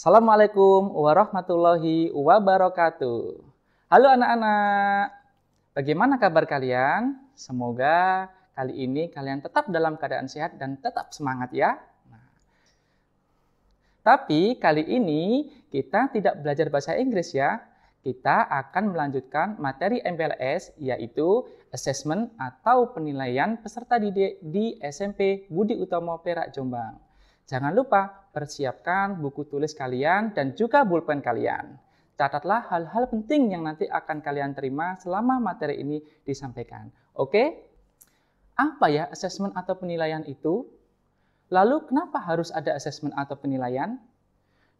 Assalamualaikum warahmatullahi wabarakatuh. Halo anak-anak, bagaimana kabar kalian? Semoga kali ini kalian tetap dalam keadaan sehat dan tetap semangat ya. Tapi kali ini kita tidak belajar bahasa Inggris ya. Kita akan melanjutkan materi MPLS yaitu Assessment atau penilaian peserta didik di SMP Budi Utomo Perak Jombang. Jangan lupa persiapkan buku tulis kalian dan juga pulpen kalian. Catatlah hal-hal penting yang nanti akan kalian terima selama materi ini disampaikan. Oke? Apa ya assessment atau penilaian itu? Lalu kenapa harus ada assessment atau penilaian?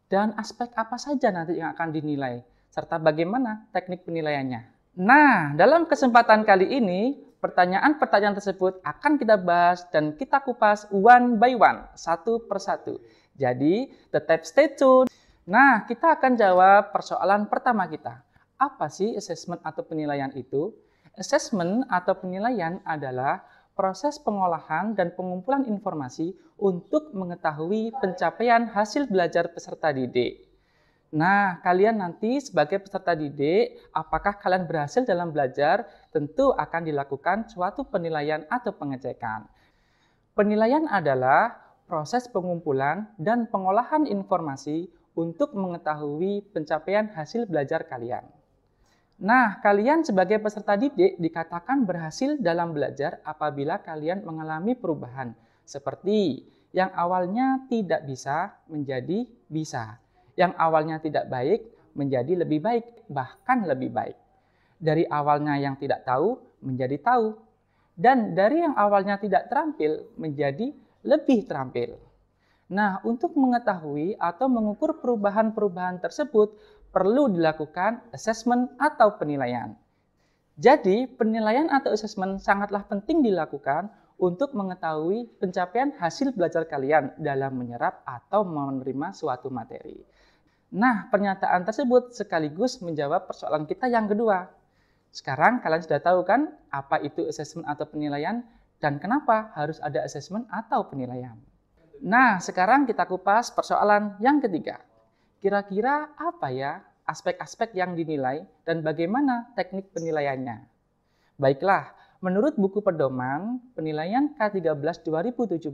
Dan aspek apa saja nanti yang akan dinilai? Serta bagaimana teknik penilaiannya? Nah, dalam kesempatan kali ini, pertanyaan-pertanyaan tersebut akan kita bahas dan kita kupas one by one, satu persatu. Jadi, tetap stay tune. Nah, kita akan jawab persoalan pertama kita. Apa sih assessment atau penilaian itu? Assessment atau penilaian adalah proses pengolahan dan pengumpulan informasi untuk mengetahui pencapaian hasil belajar peserta didik. Nah, kalian nanti sebagai peserta didik, apakah kalian berhasil dalam belajar? Tentu akan dilakukan suatu penilaian atau pengecekan. Penilaian adalah proses pengumpulan dan pengolahan informasi untuk mengetahui pencapaian hasil belajar kalian. Nah, kalian sebagai peserta didik dikatakan berhasil dalam belajar apabila kalian mengalami perubahan, seperti yang awalnya tidak bisa menjadi bisa. Yang awalnya tidak baik menjadi lebih baik, bahkan lebih baik. Dari awalnya yang tidak tahu menjadi tahu. Dan dari yang awalnya tidak terampil menjadi lebih terampil. Nah, untuk mengetahui atau mengukur perubahan-perubahan tersebut perlu dilakukan assessment atau penilaian. Jadi, penilaian atau assessment sangatlah penting dilakukan untuk mengetahui pencapaian hasil belajar kalian dalam menyerap atau menerima suatu materi. Nah, pernyataan tersebut sekaligus menjawab persoalan kita yang kedua. Sekarang kalian sudah tahu kan apa itu assessment atau penilaian dan kenapa harus ada assessment atau penilaian. Nah, sekarang kita kupas persoalan yang ketiga. Kira-kira apa ya aspek-aspek yang dinilai dan bagaimana teknik penilaiannya? Baiklah, menurut buku pedoman penilaian K13 2017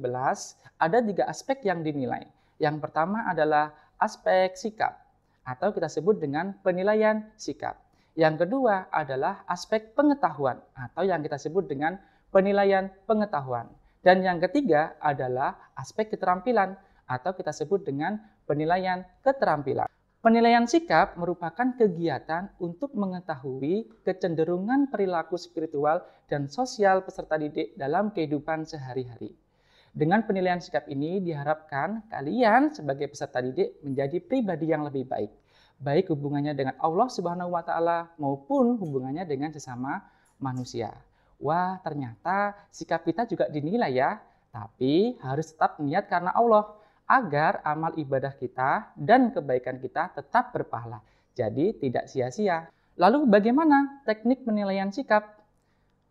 ada 3 aspek yang dinilai. Yang pertama adalah aspek sikap atau kita sebut dengan penilaian sikap. Yang kedua adalah aspek pengetahuan atau yang kita sebut dengan penilaian pengetahuan. Dan yang ketiga adalah aspek keterampilan atau kita sebut dengan penilaian keterampilan. Penilaian sikap merupakan kegiatan untuk mengetahui kecenderungan perilaku spiritual dan sosial peserta didik dalam kehidupan sehari-hari. Dengan penilaian sikap ini diharapkan kalian sebagai peserta didik menjadi pribadi yang lebih baik. Baik hubungannya dengan Allah Subhanahu wa Ta'ala maupun hubungannya dengan sesama manusia. Wah, ternyata sikap kita juga dinilai ya. Tapi harus tetap niat karena Allah agar amal ibadah kita dan kebaikan kita tetap berpahala. Jadi tidak sia-sia. Lalu bagaimana teknik penilaian sikap?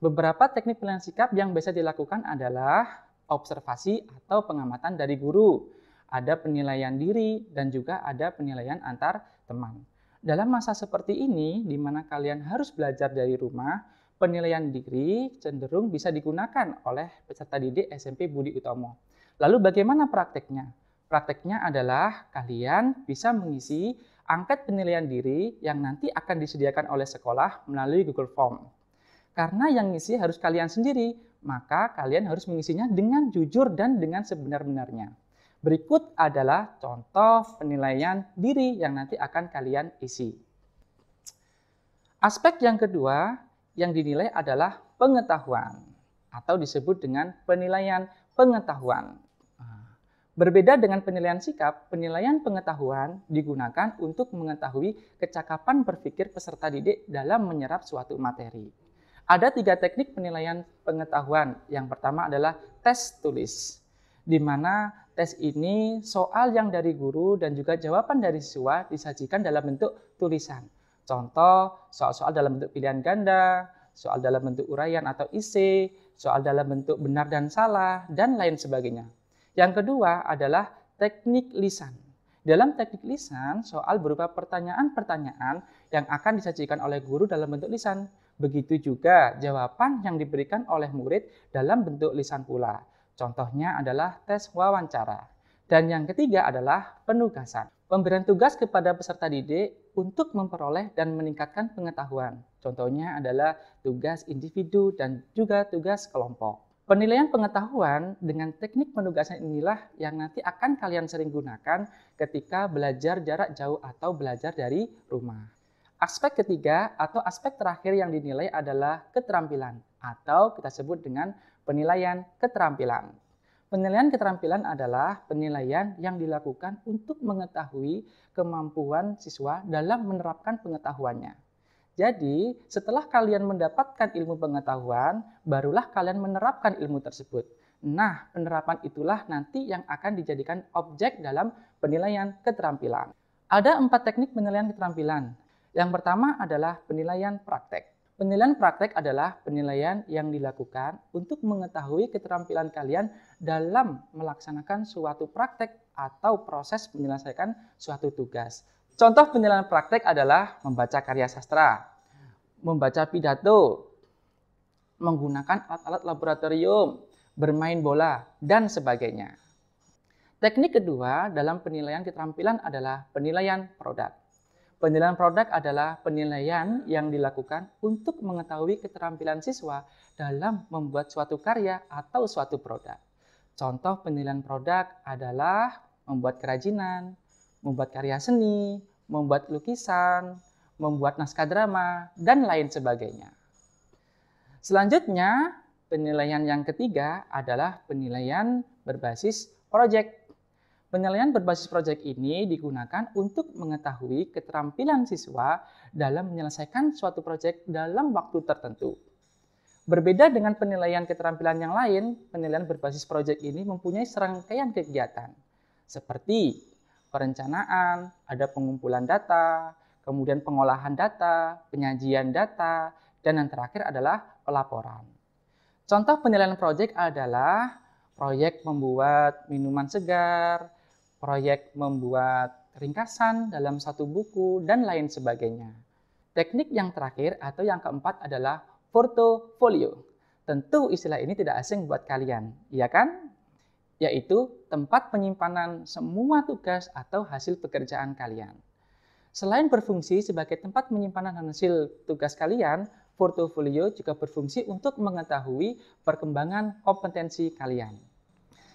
Beberapa teknik penilaian sikap yang bisa dilakukan adalah observasi atau pengamatan dari guru, ada penilaian diri, dan juga ada penilaian antar teman. Dalam masa seperti ini, di mana kalian harus belajar dari rumah, penilaian diri cenderung bisa digunakan oleh peserta didik SMP Budi Utomo. Lalu bagaimana prakteknya? Prakteknya adalah kalian bisa mengisi angket penilaian diri yang nanti akan disediakan oleh sekolah melalui Google Form. Karena yang ngisi harus kalian sendiri, maka kalian harus mengisinya dengan jujur dan dengan sebenar-benarnya. Berikut adalah contoh penilaian diri yang nanti akan kalian isi. Aspek yang kedua yang dinilai adalah pengetahuan atau disebut dengan penilaian pengetahuan. Berbeda dengan penilaian sikap, penilaian pengetahuan digunakan untuk mengetahui kecakapan berpikir peserta didik dalam menyerap suatu materi. Ada 3 teknik penilaian pengetahuan. Yang pertama adalah tes tulis, di mana tes ini soal yang dari guru dan juga jawaban dari siswa disajikan dalam bentuk tulisan. Contoh, soal-soal dalam bentuk pilihan ganda, soal dalam bentuk uraian atau isi, soal dalam bentuk benar dan salah, dan lain sebagainya. Yang kedua adalah teknik lisan, Dalam teknik lisan, soal berupa pertanyaan-pertanyaan yang akan disajikan oleh guru dalam bentuk lisan. Begitu juga jawaban yang diberikan oleh murid dalam bentuk lisan pula. Contohnya adalah tes wawancara. Dan yang ketiga adalah penugasan. Pemberian tugas kepada peserta didik untuk memperoleh dan meningkatkan pengetahuan. Contohnya adalah tugas individu dan juga tugas kelompok. Penilaian pengetahuan dengan teknik penugasan inilah yang nanti akan kalian sering gunakan ketika belajar jarak jauh atau belajar dari rumah. Aspek ketiga atau aspek terakhir yang dinilai adalah keterampilan atau kita sebut dengan penilaian keterampilan. Penilaian keterampilan adalah penilaian yang dilakukan untuk mengetahui kemampuan siswa dalam menerapkan pengetahuannya. Jadi, setelah kalian mendapatkan ilmu pengetahuan, barulah kalian menerapkan ilmu tersebut. Nah, penerapan itulah nanti yang akan dijadikan objek dalam penilaian keterampilan. Ada 4 teknik penilaian keterampilan. Yang pertama adalah penilaian praktek. Penilaian praktek adalah penilaian yang dilakukan untuk mengetahui keterampilan kalian dalam melaksanakan suatu praktek atau proses menyelesaikan suatu tugas. Contoh penilaian praktek adalah membaca karya sastra, membaca pidato, menggunakan alat-alat laboratorium, bermain bola, dan sebagainya. Teknik kedua dalam penilaian keterampilan adalah penilaian produk. Penilaian produk adalah penilaian yang dilakukan untuk mengetahui keterampilan siswa dalam membuat suatu karya atau suatu produk. Contoh penilaian produk adalah membuat kerajinan, membuat karya seni, membuat lukisan, membuat naskah drama, dan lain sebagainya. Selanjutnya, penilaian yang ketiga adalah penilaian berbasis proyek. Penilaian berbasis proyek ini digunakan untuk mengetahui keterampilan siswa dalam menyelesaikan suatu proyek dalam waktu tertentu. Berbeda dengan penilaian keterampilan yang lain, penilaian berbasis proyek ini mempunyai serangkaian kegiatan, seperti perencanaan, ada pengumpulan data, kemudian pengolahan data, penyajian data, dan yang terakhir adalah pelaporan. Contoh penilaian proyek adalah proyek membuat minuman segar, proyek membuat ringkasan dalam satu buku, dan lain sebagainya. Teknik yang terakhir atau yang keempat adalah portofolio. Tentu istilah ini tidak asing buat kalian, iya kan? Yaitu tempat penyimpanan semua tugas atau hasil pekerjaan kalian. Selain berfungsi sebagai tempat penyimpanan hasil tugas kalian, portofolio juga berfungsi untuk mengetahui perkembangan kompetensi kalian.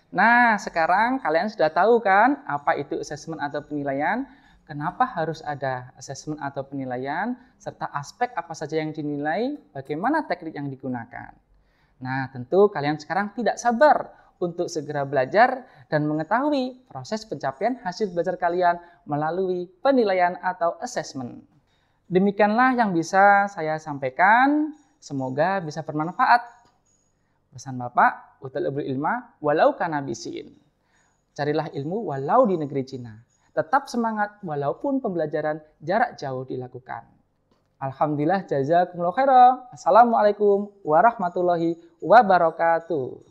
Nah, sekarang kalian sudah tahu kan apa itu asesmen atau penilaian, kenapa harus ada asesmen atau penilaian, serta aspek apa saja yang dinilai, bagaimana teknik yang digunakan. Nah, tentu kalian sekarang tidak sabar untuk segera belajar dan mengetahui proses pencapaian hasil belajar kalian melalui penilaian atau asesmen. Demikianlah yang bisa saya sampaikan, semoga bisa bermanfaat. Pesan Bapak, utalabul ilma walau kana bisin. Carilah ilmu walau di negeri Cina. Tetap semangat walaupun pembelajaran jarak jauh dilakukan. Alhamdulillah, jazakumullah khairan. Assalamualaikum warahmatullahi wabarakatuh.